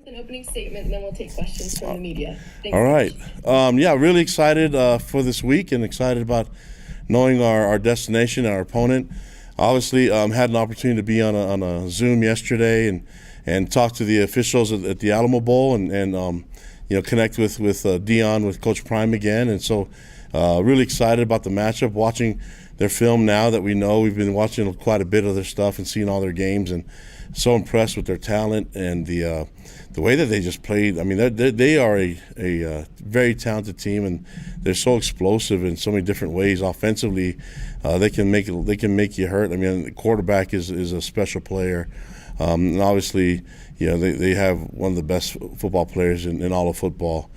An opening statement, and then we'll take questions from the media. Thanks. All right. Yeah, really excited for this week and excited about knowing our destination and our opponent. Obviously, had an opportunity to be on a Zoom yesterday and talk to the officials at the Alamo Bowl and connect with Dion, with Coach Prime again. And so really excited about the matchup, watching their film now that we know. We've been watching quite a bit of their stuff and seeing all their games, and so impressed with their talent and the way that they just played. I mean, they are a very talented team, and they're so explosive in so many different ways. Offensively, they can make you hurt. I mean, the quarterback is a special player, and obviously, they have one of the best football players in all of football.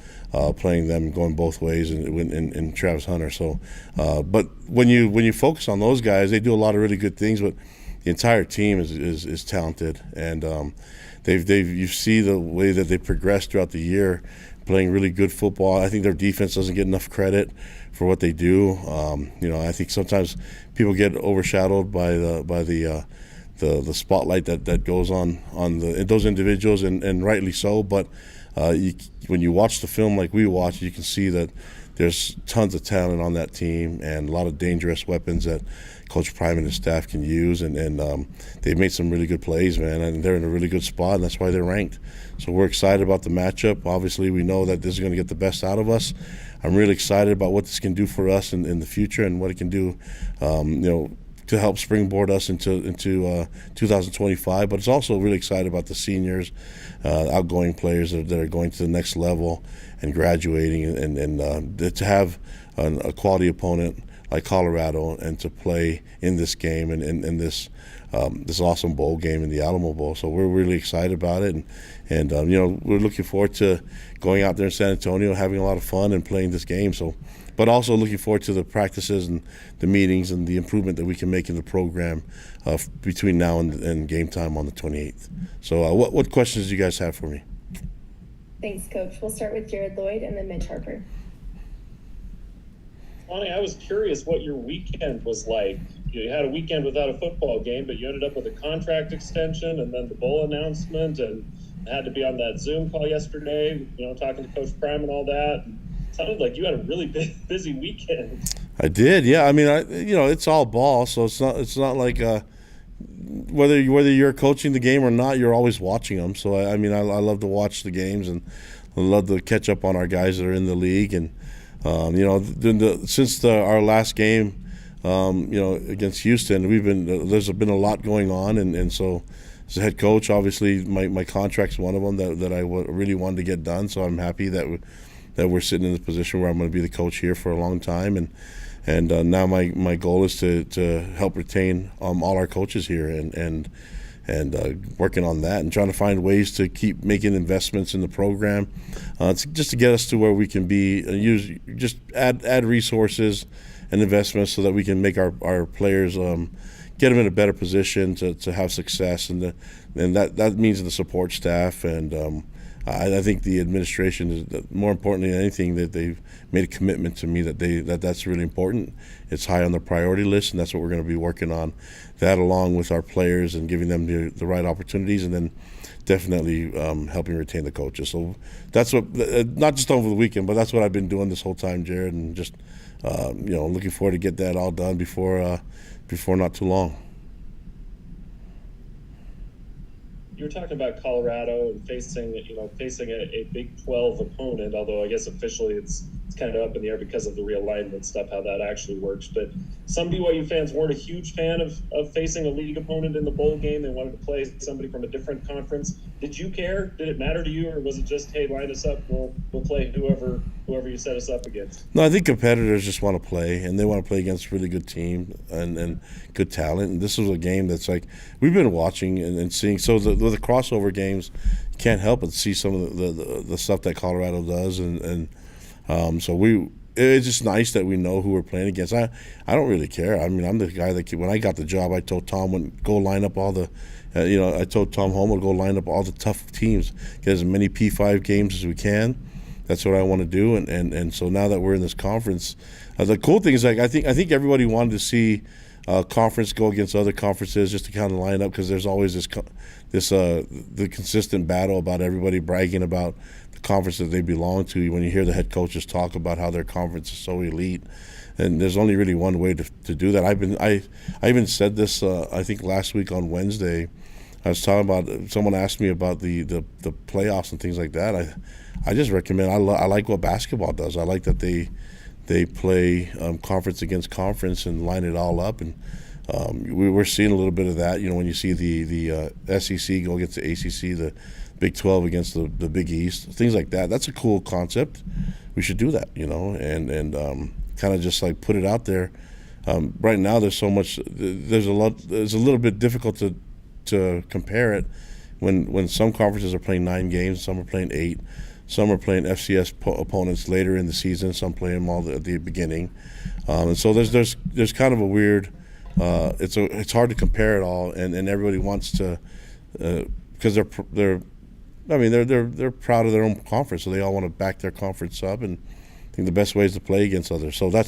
Playing them, going both ways, in Travis Hunter. So, but when you focus on those guys, they do a lot of really good things. But the entire team is talented, and you see the way that they progressed throughout the year, playing really good football. I think their defense doesn't get enough credit for what they do. I think sometimes people get overshadowed by the spotlight that goes on those individuals, and rightly so. But when you watch the film like we watch, you can see that there's tons of talent on that team and a lot of dangerous weapons that Coach Prime and his staff can use, and they've made some really good plays, man, and they're in a really good spot, and that's why they're ranked. So we're excited about the matchup. Obviously, we know that this is going to get the best out of us. I'm really excited about what this can do for us in the future and what it can do, to help springboard us into 2025. But it's also really excited about the seniors, outgoing players that are going to the next level and graduating, and to have a quality opponent like Colorado and to play in this game and in this awesome bowl game in the Alamo Bowl. So we're really excited about it, and we're looking forward to going out there in San Antonio, having a lot of fun and playing this game. So, but also looking forward to the practices and the meetings and the improvement that we can make in the program between now and game time on the 28th. So what questions do you guys have for me? Thanks, Coach. We'll start with Jared Lloyd and then Mitch Harper. Kalani, I was curious what your weekend was like. You had a weekend without a football game, but you ended up with a contract extension and then the bowl announcement, and had to be on that Zoom call yesterday, talking to Coach Prime and all that. It sounded like you had a really busy weekend. I did, yeah. I mean, it's all ball, so it's not like whether you're coaching the game or not, you're always watching them. So I love to watch the games, and I love to catch up on our guys that are in the league. And since our last game, against Houston, there's been a lot going on, and so as a head coach, obviously my contract's one of them that I really wanted to get done. So I'm happy that we're sitting in the position where I'm going to be the coach here for a long time, and now my goal is to help retain all our coaches here and working on that and trying to find ways to keep making investments in the program, just to get us to where we can be, just add resources and investments so that we can make our players, get them in a better position to have success, and that means the support staff, and I think the administration is, more importantly than anything, that they've made a commitment to me that's really important. It's high on the priority list, and that's what we're going to be working on. That, along with our players and giving them the right opportunities, and then definitely helping retain the coaches. So that's what, not just over the weekend, but that's what I've been doing this whole time, Jared, and just looking forward to get that all done before not too long. You were talking about Colorado and facing a Big 12 opponent, although I guess officially it's kind of up in the air because of the realignment stuff, how that actually works. But some BYU fans weren't a huge fan of facing a league opponent in the bowl game. They wanted to play somebody from a different conference. Did you care? Did it matter to you, or was it just, hey, line us up, we'll play whoever you set us up against? No, I think competitors just want to play, and they want to play against a really good team and good talent. And this was a game that's like we've been watching and seeing. So the crossover games, you can't help but see some of the stuff that Colorado does, and so it's just nice that we know who we're playing against. I don't really care. I mean, I'm the guy that when I got the job, I told Tom, go line up all the I told Tom Holmoe to go line up all the tough teams, get as many P5 games as we can. That's what I want to do, and so now that we're in this conference, the cool thing is, like, I think everybody wanted to see conference go against other conferences just to kind of line up, because there's always the consistent battle about everybody bragging about the conference that they belong to. When you hear the head coaches talk about how their conference is so elite, and there's only really one way to do that. I even said this I think last week on Wednesday. I was talking about, someone asked me about the playoffs and things like that. I just recommend, I like what basketball does. I like that they play conference against conference and line it all up, and we're seeing a little bit of that. When you see the SEC go against the ACC, the Big 12 against the Big East, things like that. That's a cool concept. We should do that, and kind of just like put it out there. Right now, there's so much. There's a little bit difficult to compare it when some conferences are playing 9 games, some are playing 8. Some are playing FCS opponents later in the season. Some play them all at the beginning, and so there's kind of a weird. It's hard to compare it all, and everybody wants to, because they're proud of their own conference, so they all want to back their conference up, and I think the best way is to play against others. So I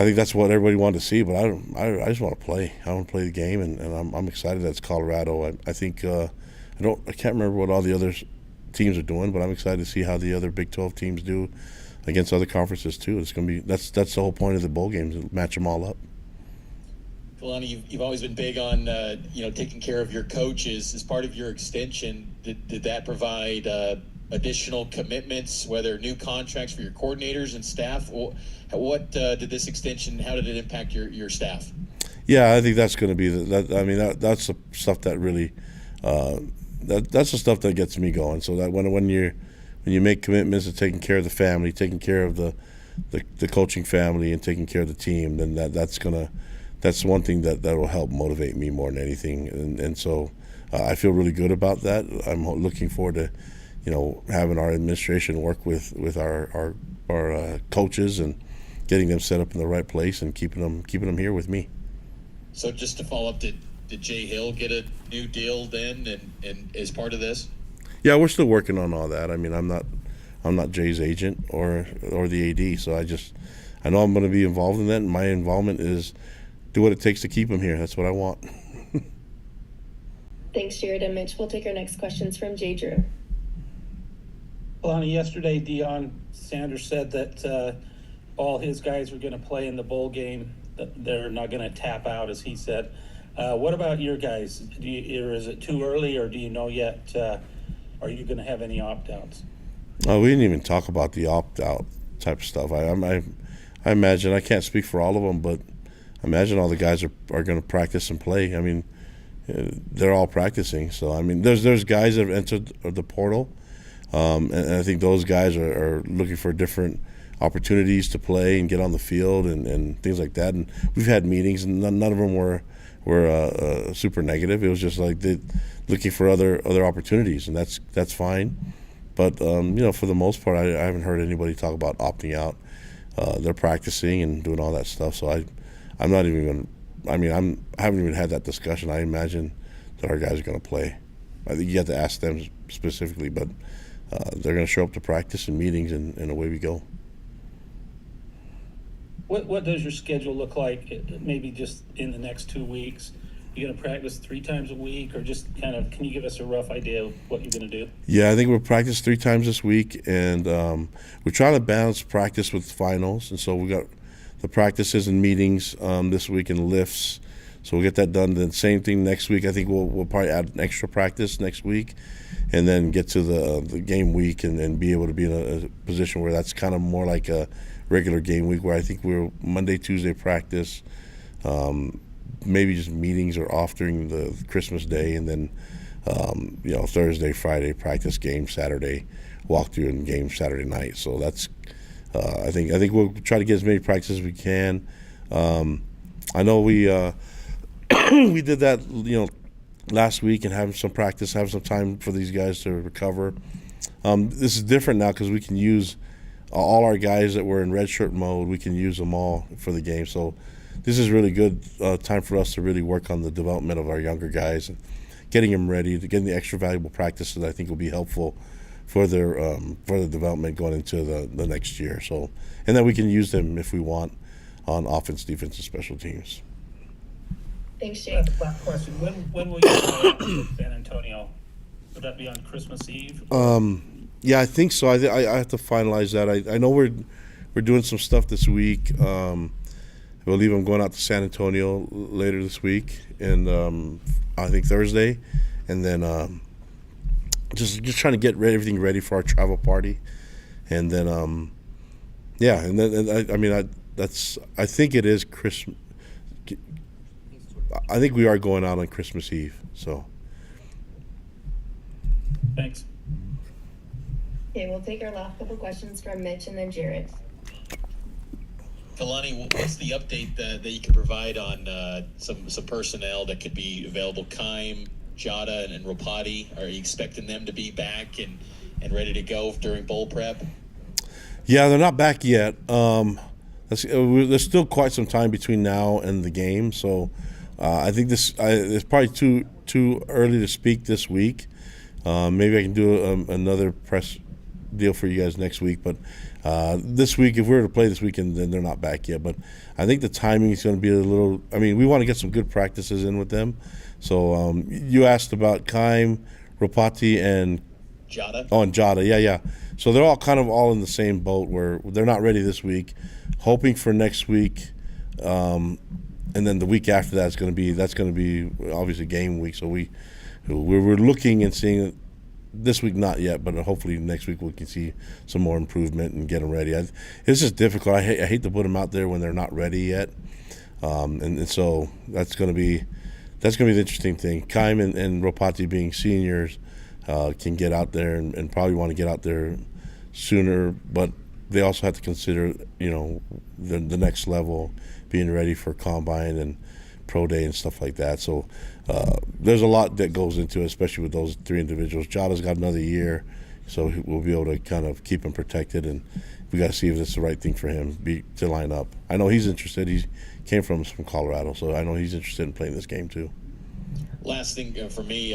think that's what everybody wanted to see, but I just want to play. I want to play the game, and I'm excited that it's Colorado. I think I can't remember what all the other teams are doing, but I'm excited to see how the other Big 12 teams do against other conferences too. It's going to be that's the whole point of the bowl games, to match them all up. Kalani, you've always been big on taking care of your coaches. As part of your extension, did that provide additional commitments, whether new contracts for your coordinators and staff? What did this extension? How did it impact your staff? Yeah, I think that's going to be that's the stuff that really. That's the stuff that gets me going. So that when you make commitments to taking care of the family, taking care of the coaching family, and taking care of the team, then that's one thing that will help motivate me more than anything. And so I feel really good about that. I'm looking forward to having our administration work with our coaches and getting them set up in the right place and keeping them here with me. So just to follow up, did Jay Hill get a new deal then, and as part of this? Yeah, we're still working on all that. I mean, I'm not Jay's agent or the AD, so I know I'm going to be involved in that. And my involvement is do what it takes to keep him here. That's what I want. Thanks, Jared and Mitch. We'll take our next questions from Jay Drew. Kalani, yesterday Deion Sanders said that all his guys are going to play in the bowl game. That they're not going to tap out, as he said. What about your guys? Is it too early, or do you know yet? Are you going to have any opt-outs? We didn't even talk about the opt-out type of stuff. I imagine, I can't speak for all of them, but I imagine all the guys are going to practice and play. I mean, they're all practicing. So, I mean, there's guys that have entered the portal, and I think those guys are looking for different opportunities to play and get on the field and things like that. And we've had meetings, and none of them were super negative. It was just like looking for other opportunities, and that's fine. But for the most part, I haven't heard anybody talk about opting out. They're practicing and doing all that stuff. So I'm not even going to. I mean, I haven't even had that discussion. I imagine that our guys are going to play. I think you have to ask them specifically, but they're going to show up to practice and meetings, and away we go. What does your schedule look like, maybe just in the next 2 weeks? You going to practice 3 times a week, or just kind of, can you give us a rough idea of what you're going to do? Yeah, I think we'll practice 3 times this week, and we're trying to balance practice with finals. And so we got the practices and meetings this week and lifts. So we'll get that done. Then same thing next week. I think we'll probably add an extra practice next week, and then get to the game week and be able to be in a position where that's kind of more like a regular game week, where I think we're Monday, Tuesday practice, maybe just meetings are off during the Christmas day, and then Thursday, Friday practice, game Saturday, walkthrough, and game Saturday night. So that's I think we'll try to get as many practices as we can. I know we we did that last week, and having some practice, have some time for these guys to recover. This is different now because we can use all our guys that were in redshirt mode. We can use them all for the game. So this is really good time for us to really work on the development of our younger guys and getting them ready, to getting the extra valuable practices that I think will be helpful for their development going into the next year. So, and then we can use them if we want on offense, defense, and special teams. Thanks, Jake. Last question. When will you play at San Antonio? Would that be on Christmas Eve? Yeah, I think so. I have to finalize that. I know we're doing some stuff this week. I believe I'm going out to San Antonio later this week, and I think Thursday, and then just trying to get everything ready for our travel party, and then I think it is Christmas. I think we are going out on Christmas Eve. So. Thanks. Okay, we'll take our last couple questions from Mitch and then Jared. Kalani, what's the update that you can provide on some personnel that could be available? Keim, Jada, and Ropati. Are you expecting them to be back and ready to go during bowl prep? Yeah, they're not back yet. There's still quite some time between now and the game, so I think it's probably too early to speak this week. Maybe I can do another press deal for you guys next week, but this week, if we were to play this weekend, then they're not back yet. But I think the timing is going to be a little. I mean, we want to get some good practices in with them. So you asked about Keim, Ropati, and Jada. Oh, and Jada, yeah. So they're all in the same boat where they're not ready this week, hoping for next week, and then the week after that's going to be obviously game week. So we're looking and seeing. This week, not yet, but hopefully next week we can see some more improvement and get them ready. It's just difficult. I hate to put them out there when they're not ready yet, and so that's going to be the interesting thing. Keim and Ropati being seniors can get out there and probably want to get out there sooner, but they also have to consider the next level, being ready for combine and pro day and stuff like that. So there's a lot that goes into it, especially with those three individuals. Jada's got another year, so we'll be able to kind of keep him protected, and we got to see if it's the right thing for him to line up. I know he's interested. He came from Colorado, so I know he's interested in playing this game too. Last thing for me,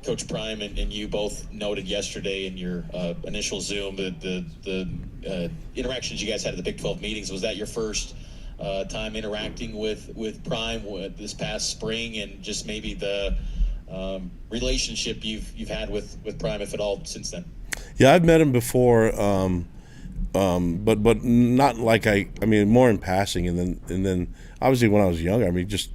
Coach Prime and you both noted yesterday in your initial Zoom the interactions you guys had at the Big 12 meetings. Was that your first time interacting with Prime this past spring, and just maybe the relationship you've had with Prime, if at all, since then? Yeah, I've met him before, but not like more in passing, and then obviously when I was younger, just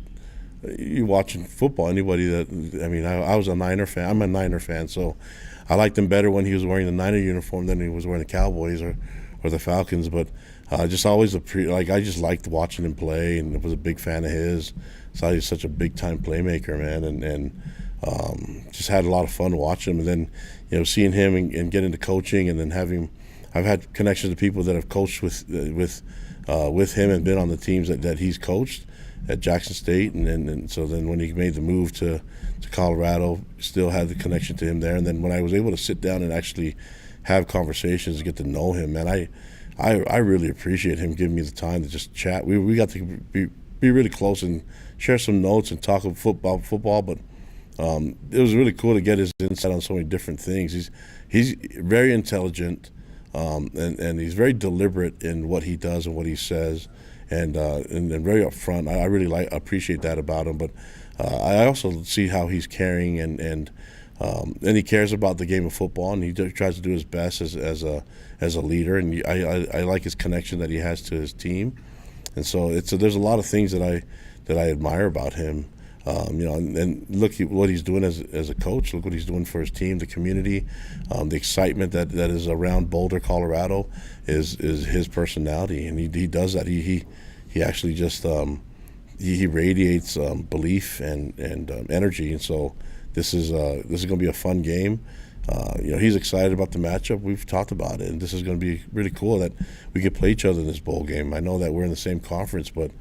you watching football. Anybody I was a Niner fan. I'm a Niner fan, so I liked him better when he was wearing the Niner uniform than he was wearing the Cowboys or the Falcons, but. Just always I just liked watching him play, and was a big fan of his. So he's such a big time playmaker, man, and just had a lot of fun watching him. And then seeing him and get into coaching, and then I've had connections to people that have coached with him and been on the teams that he's coached at Jackson State, and so then when he made the move to Colorado, still had the connection to him there. And then when I was able to sit down and actually have conversations and get to know him, man, I really appreciate him giving me the time to just chat. We got to be really close and share some notes and talk football. But it was really cool to get his insight on so many different things. He's very intelligent, and he's very deliberate in what he does and what he says, and very upfront. I really appreciate that about him. But I also see how he's caring and he cares about the game of football, and he tries to do his best as a leader. And I like his connection that he has to his team, and so there's a lot of things that I admire about him. And look at what he's doing as a coach. Look what he's doing for his team, the community, the excitement that is around Boulder, Colorado, is his personality, and he does that. He actually just he radiates belief and energy, and so. This is going to be a fun game. He's excited about the matchup. We've talked about it, and this is going to be really cool that we could play each other in this bowl game. I know that we're in the same conference, but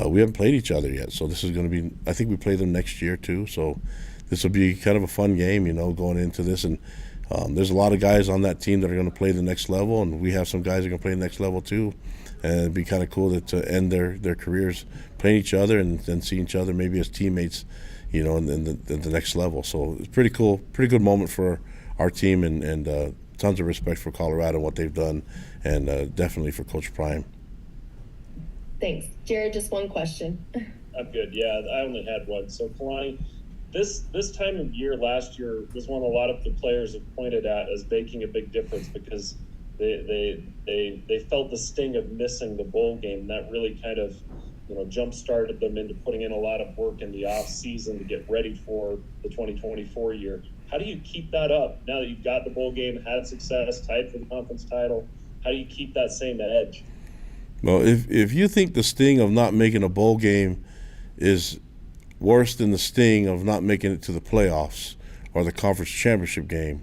we haven't played each other yet. So this is going to be. I think we play them next year too. So this will be kind of a fun game, going into this. And there's a lot of guys on that team that are going to play the next level, and we have some guys that are going to play the next level too. And it'd be kind of cool to end their careers playing each other and then see each other maybe as teammates. In the next level. So it's pretty cool, pretty good moment for our team, and tons of respect for Colorado and what they've done, and definitely for Coach Prime. Thanks. Jared, just one question. I'm good. Yeah, I only had one. So, Kalani, this time of year last year was one a lot of the players have pointed at as making a big difference because they felt the sting of missing the bowl game. That really kind of jump started them into putting in a lot of work in the off season to get ready for the 2024 year. How do you keep that up now that you've got the bowl game, had success, tied for the conference title? How do you keep that same edge? Well, if you think the sting of not making a bowl game is worse than the sting of not making it to the playoffs or the conference championship game,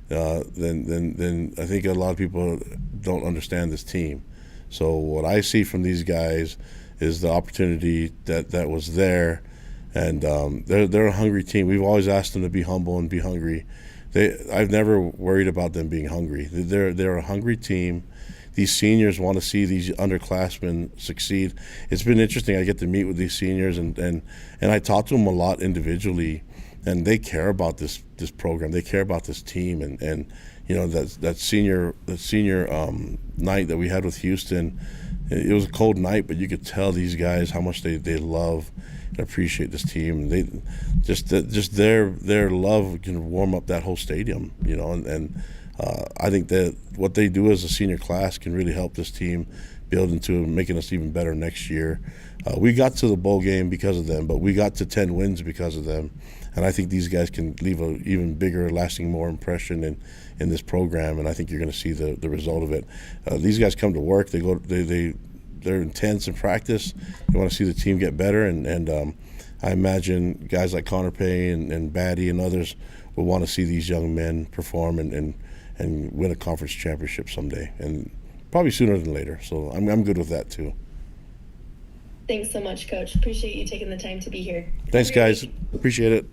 then I think a lot of people don't understand this team. So what I see from these guys is the opportunity that was there, and they're a hungry team. We've always asked them to be humble and be hungry. I've never worried about them being hungry. They're a hungry team. These seniors want to see these underclassmen succeed. It's been interesting. I get to meet with these seniors, and I talk to them a lot individually, and they care about this program. They care about this team, and that senior night that we had with Houston, it was a cold night, but you could tell these guys how much they love and appreciate this team. They just their love can warm up that whole stadium, and I think that what they do as a senior class can really help this team build into making us even better next year. We got to the bowl game because of them, but we got to 10 wins because of them. And I think these guys can leave an even bigger, lasting more impression in this program, and I think you're going to see the result of it. These guys come to work. They're intense in practice. They want to see the team get better, and I imagine guys like Connor Payne and Batty and others will want to see these young men perform and win a conference championship someday, and probably sooner than later. So I'm good with that too. Thanks so much, Coach. Appreciate you taking the time to be here. Thanks, guys. Appreciate it.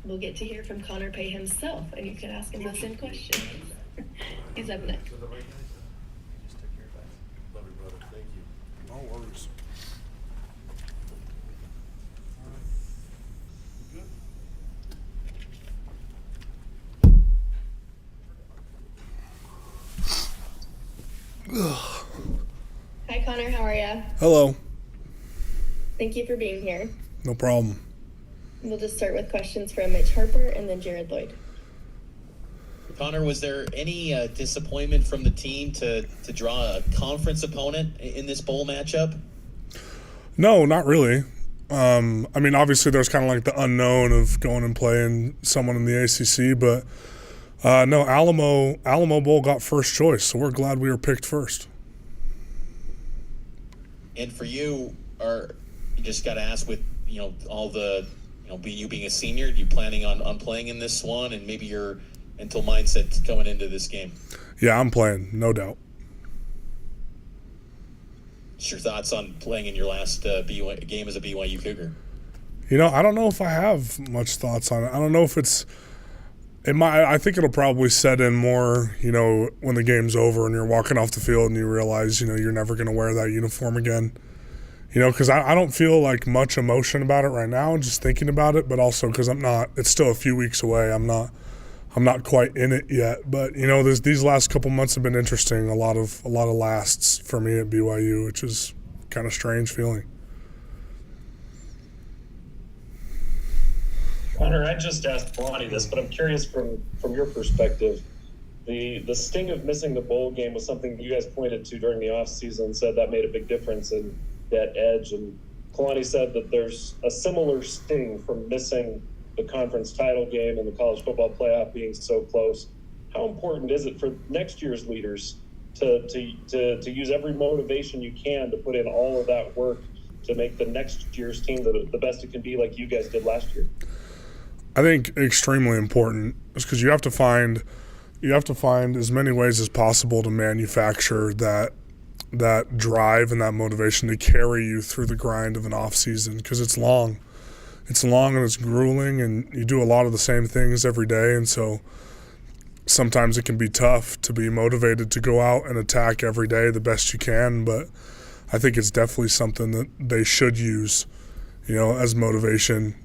We'll get to hear from Connor Pay himself, and you can ask him the same question. He's up next. Love you, brother. Thank you. No worries. Hi, Connor. How are ya? Hello. Thank you for being here. No problem. We'll just start with questions from Mitch Harper and then Jared Lloyd. Connor, was there any disappointment from the team to draw a conference opponent in this bowl matchup? No, not really. I mean, obviously there's kind of like the unknown of going and playing someone in the ACC, but no, Alamo Bowl got first choice, so we're glad we were picked first. And for you, you just got to ask with all the you being a senior, you planning on playing in this one, and maybe your mental mindset coming into this game? Yeah, I'm playing, no doubt. What's your thoughts on playing in your last game as a BYU Cougar? I don't know if I have much thoughts on it. I don't know if I think it'll probably set in more, when the game's over and you're walking off the field and you realize, you're never going to wear that uniform again. Because I don't feel like much emotion about it right now, just thinking about it, but also because it's still a few weeks away. I'm not quite in it yet. But, these last couple months have been interesting. A lot of lasts for me at BYU, which is kind of strange feeling. Connor, I just asked Kalani this, but I'm curious from your perspective. The sting of missing the bowl game was something you guys pointed to during the offseason and said that made a big difference in that edge. And Kalani said that there's a similar sting from missing the conference title game and the college football playoff being so close. How important is it for next year's leaders to use every motivation you can to put in all of that work to make the next year's team the best it can be, like you guys did last year? I think extremely important is because you have to find as many ways as possible to manufacture that drive and that motivation to carry you through the grind of an off season, because it's long and it's grueling, and you do a lot of the same things every day, and so sometimes it can be tough to be motivated to go out and attack every day the best you can. But I think it's definitely something that they should use, as motivation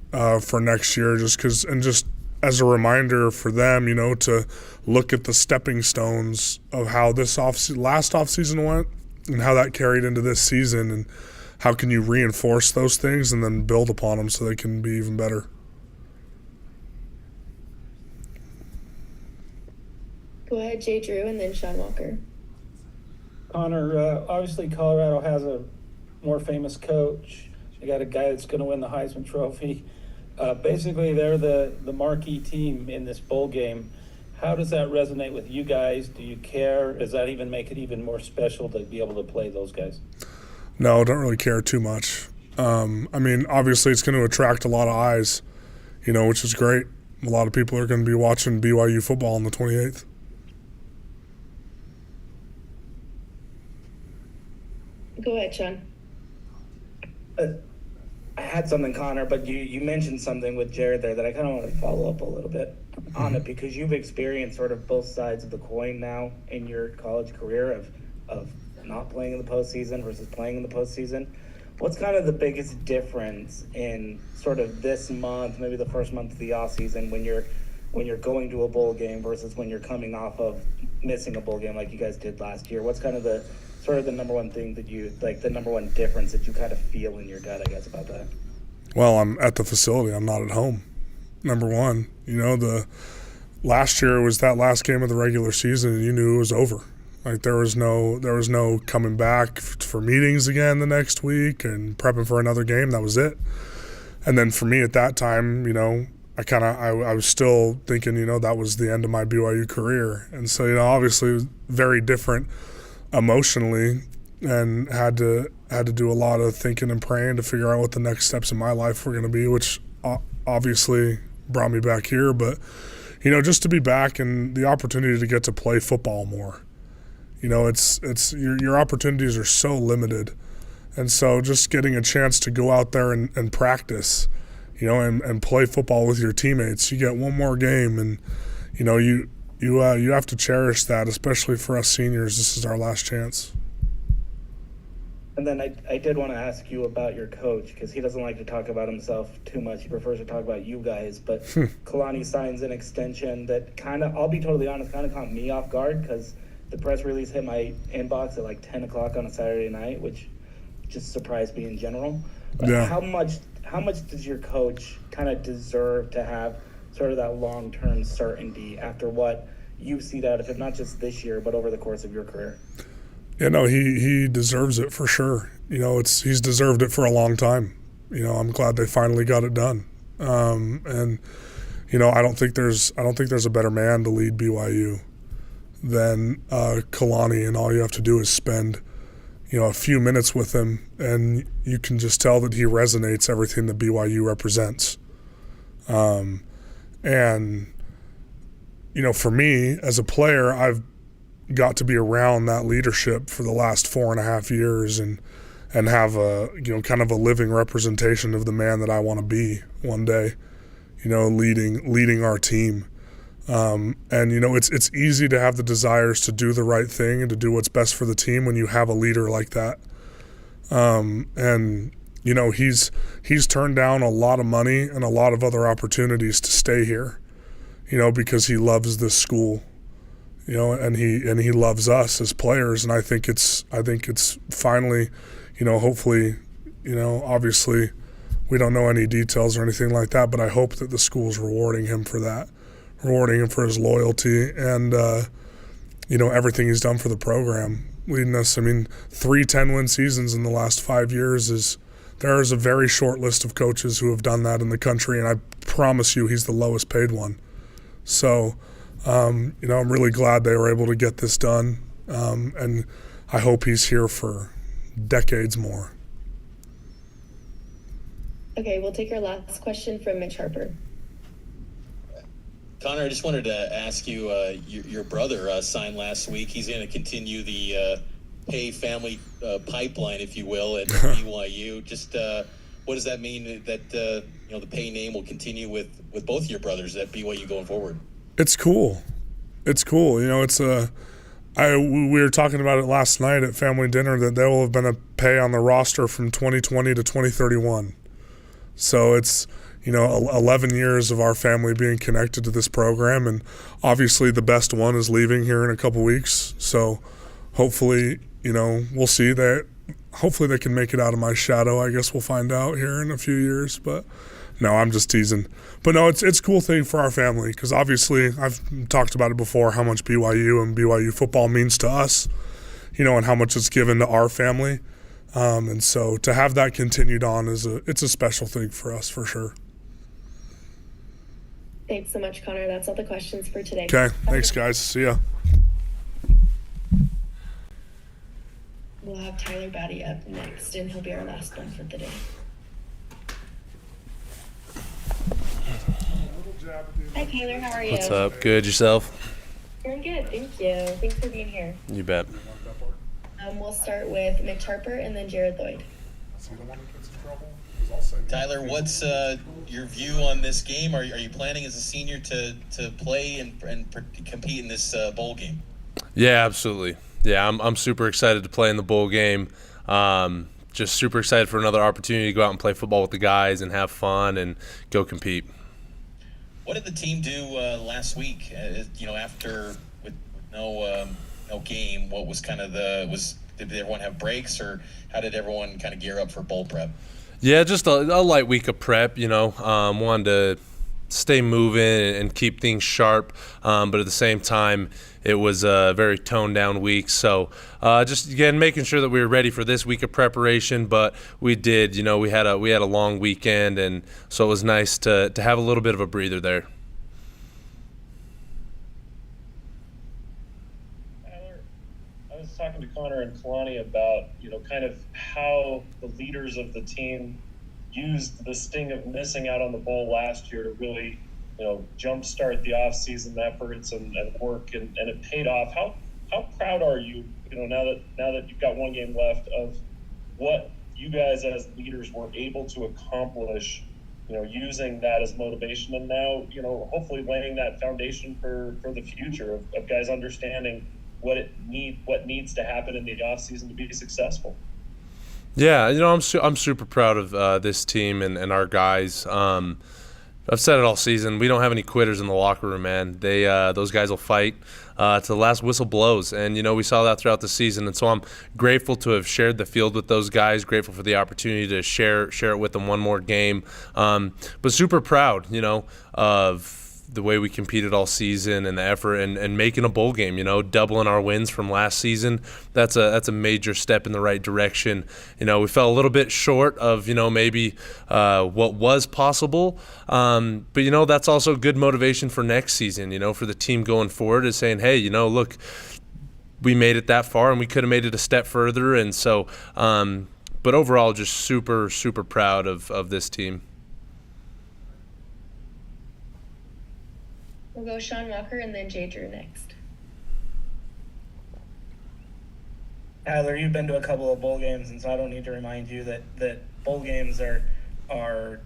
for next year, just as a reminder for them, to look at the stepping stones of how this last offseason went and how that carried into this season, and how can you reinforce those things and then build upon them so they can be even better. Go ahead, Jay Drew, and then Sean Walker. Connor, obviously Colorado has a more famous coach. They got a guy that's going to win the Heisman Trophy. Basically, they're the marquee team in this bowl game. How does that resonate with you guys? Do you care? Does that even make it even more special to be able to play those guys? No, don't really care too much. I mean, obviously it's going to attract a lot of eyes, which is great. A lot of people are going to be watching BYU football on the 28th. Go ahead, Sean. I had something, Connor, but you mentioned something with Jared there that I kind of want to follow up a little bit on it, because you've experienced sort of both sides of the coin now in your college career of not playing in the postseason versus playing in the postseason. What's kind of the biggest difference in sort of this month, maybe the first month of the off season, when you're going to a bowl game versus when you're coming off of missing a bowl game like you guys did last year? What's kind of the number one thing that you like, the number one difference that you kind of feel in your gut, I guess, about that? Well, I'm at the facility. I'm not at home. Number one, the last year was that last game of the regular season, and you knew it was over. Like there was no coming back for meetings again the next week and prepping for another game. That was it. And then for me at that time, I was still thinking, that was the end of my BYU career. And so, obviously it was very different emotionally, and had to do a lot of thinking and praying to figure out what the next steps in my life were going to be, which obviously brought me back here. But just to be back and the opportunity to get to play football more, it's your opportunities are so limited, and so just getting a chance to go out there and practice, and play football with your teammates. You get one more game, and you have to cherish that, especially for us seniors. This is our last chance. And then I did want to ask you about your coach, because he doesn't like to talk about himself too much. He prefers to talk about you guys. But Kalani signs an extension that kind of, I'll be totally honest, kind of caught me off guard, because the press release hit my inbox at like 10 o'clock on a Saturday night, which just surprised me in general. Yeah. How much does your coach kind of deserve to have sort of that long-term certainty after what you've seen out of him, not just this year, but over the course of your career? Yeah, no, he deserves it for sure. He's deserved it for a long time. I'm glad they finally got it done. And I don't think there's a better man to lead BYU than Kalani, and all you have to do is spend a few minutes with him, and you can just tell that he resonates everything that BYU represents. And for me as a player, I've got to be around that leadership for the last 4.5 years and have a kind of a living representation of the man that I want to be one day, leading our team. And it's easy to have the desires to do the right thing and to do what's best for the team when you have a leader like that. And he's turned down a lot of money and a lot of other opportunities to stay here, because he loves this school. And he loves us as players, and I think it's finally, hopefully, obviously we don't know any details or anything like that, but I hope that the school's rewarding him for that, rewarding him for his loyalty and everything he's done for the program, leading us. I mean, 3 10-win seasons in the last 5 years there is a very short list of coaches who have done that in the country, and I promise you he's the lowest paid one. So I'm really glad they were able to get this done, and I hope he's here for decades more. Okay, we'll take our last question from Mitch Harper. Connor, I just wanted to ask you, your brother signed last week. He's going to continue the pay family pipeline, if you will, at BYU. Just what does that mean that the pay name will continue with both of your brothers at BYU going forward? It's cool. It's cool. We were talking about it last night at family dinner that there will have been a pay on the roster from 2020 to 2031. So it's, 11 years of our family being connected to this program, and obviously the best one is leaving here in a couple weeks. So hopefully, we'll see that. Hopefully they can make it out of my shadow. I guess we'll find out here in a few years. But no, I'm just teasing. But no, it's a cool thing for our family because obviously I've talked about it before how much BYU and BYU football means to us, and how much it's given to our family. And so to have that continued on it's a special thing for us for sure. Thanks so much, Connor. That's all the questions for today. Okay, thanks guys. See ya. We'll have Tyler Batty up next, and he'll be our last one for the day. Hi, Taylor. How are you? What's up? Good. Yourself? Doing good. Thank you. Thanks for being here. You bet. We'll start with Mitch Harper and then Jared Lloyd. Tyler, what's your view on this game? Are you planning as a senior to play and compete in this bowl game? Yeah, absolutely. Yeah, I'm super excited to play in the bowl game. Just super excited for another opportunity to go out and play football with the guys and have fun and go compete. What did the team do last week? After with no game, what was kind of did everyone have breaks, or how did everyone kind of gear up for bowl prep? Yeah, just a light week of prep. Wanted to stay moving and keep things sharp, but at the same time, it was a very toned down week. So just again making sure that we were ready for this week of preparation. But we did. We had a long weekend, and so it was nice to have a little bit of a breather there. Tyler, I was talking to Connor and Kalani about kind of how the leaders of the team used the sting of missing out on the bowl last year to really jumpstart the off-season efforts and work, and it paid off. How proud are you, now that you've got one game left, of what you guys as leaders were able to accomplish, using that as motivation, and now, hopefully laying that foundation for the future of guys understanding what needs to happen in the off-season to be successful? Yeah, I'm super proud of this team and our guys. I've said it all season. We don't have any quitters in the locker room, man. Those guys will fight to the last whistle blows, and we saw that throughout the season. And so I'm grateful to have shared the field with those guys. Grateful for the opportunity to share it with them one more game. But super proud, of the way we competed all season and the effort and making a bowl game, doubling our wins from last season. That's a major step in the right direction. We fell a little bit short of, maybe what was possible. But, that's also good motivation for next season, for the team going forward, is saying, hey, look, we made it that far and we could have made it a step further. And so, but overall, just super, super proud of this team. We'll go Sean Walker and then Jay Drew next. Tyler, you've been to a couple of bowl games, and so I don't need to remind you that bowl games are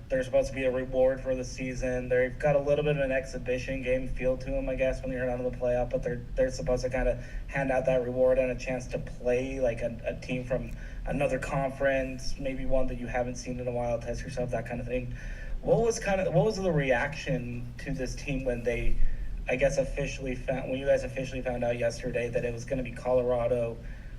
they're supposed to be a reward for the season. They've got a little bit of an exhibition game feel to them, I guess, when you're out of the playoff, but they're supposed to kind of hand out that reward and a chance to play like a team from another conference, maybe one that you haven't seen in a while, test yourself, that kind of thing. What was the reaction to this team when they, I guess, when you guys officially found out yesterday that it was going to be Colorado,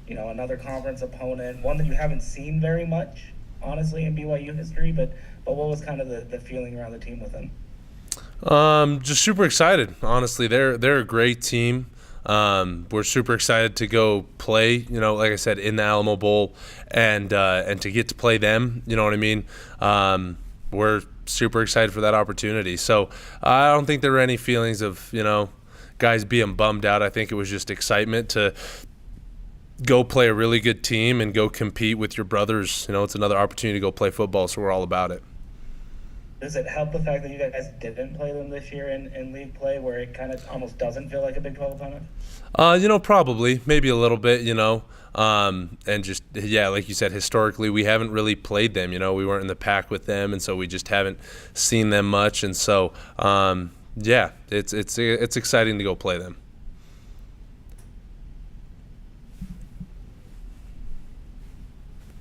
another conference opponent, one that you haven't seen very much, honestly, in BYU history, but what was kind of the feeling around the team with them? Just super excited, honestly. They're a great team. We're super excited to go play, like I said, in the Alamo Bowl and to get to play them, you know what I mean? We're super excited for that opportunity. So I don't think there were any feelings of, guys being bummed out. I think it was just excitement to go play a really good team and go compete with your brothers. It's another opportunity to go play football, so we're all about it. Does it help the fact that you guys didn't play them this year in league play, where it kind of almost doesn't feel like a Big 12 opponent? Probably, maybe a little bit, and just, yeah, like you said, historically, we haven't really played them, we weren't in the pack with them, and so we just haven't seen them much, and so, yeah, it's exciting to go play them.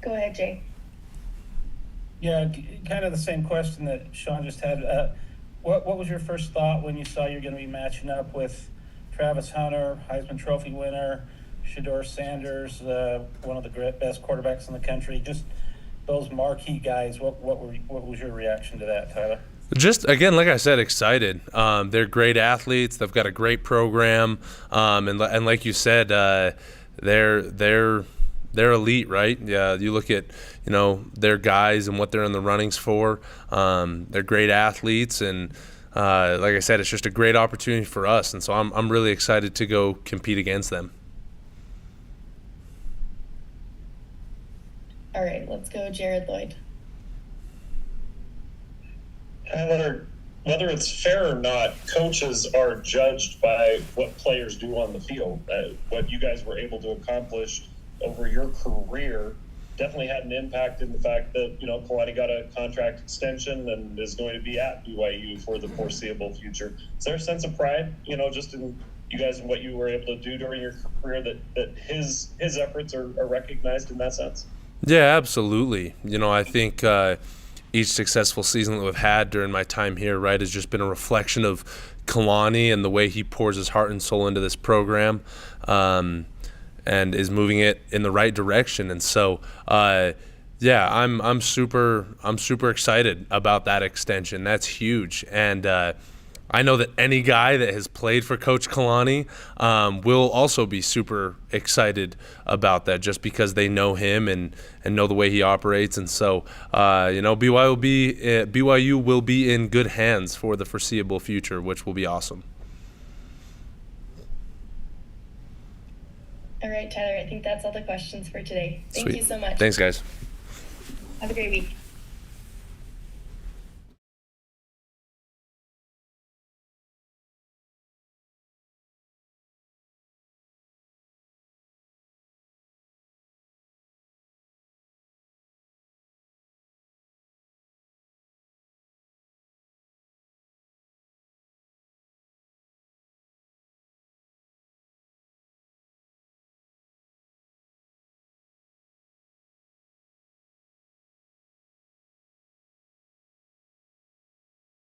Go ahead, Jay. Yeah, kind of the same question that Sean just had. What was your first thought when you saw you're going to be matching up with Travis Hunter, Heisman Trophy winner, Shedeur Sanders, one of the best quarterbacks in the country. Just those marquee guys. What was your reaction to that, Tyler? Just again, like I said, excited. They're great athletes. They've got a great program, and like you said, they're elite, right? Yeah, you look at their guys and what they're in the runnings for. They're great athletes, and like I said, it's just a great opportunity for us. And so I'm really excited to go compete against them. All right, let's go, Jared Lloyd. Tyler, whether it's fair or not, coaches are judged by what players do on the field. What you guys were able to accomplish over your career definitely had an impact in the fact that, Kalani got a contract extension and is going to be at BYU for the foreseeable future. Is there a sense of pride, just in you guys and what you were able to do during your career that his efforts are recognized in that sense? Yeah, absolutely. I think each successful season that we've had during my time here, right, has just been a reflection of Kalani and the way he pours his heart and soul into this program, and is moving it in the right direction. And so, yeah, I'm super excited about that extension. That's huge, and I know that any guy that has played for Coach Kalani will also be super excited about that, just because they know him and know the way he operates. And so, BYU will be in good hands for the foreseeable future, which will be awesome. All right, Tyler, I think that's all the questions for today. Thank Sweet. you so much. Thanks, guys. Have a great week.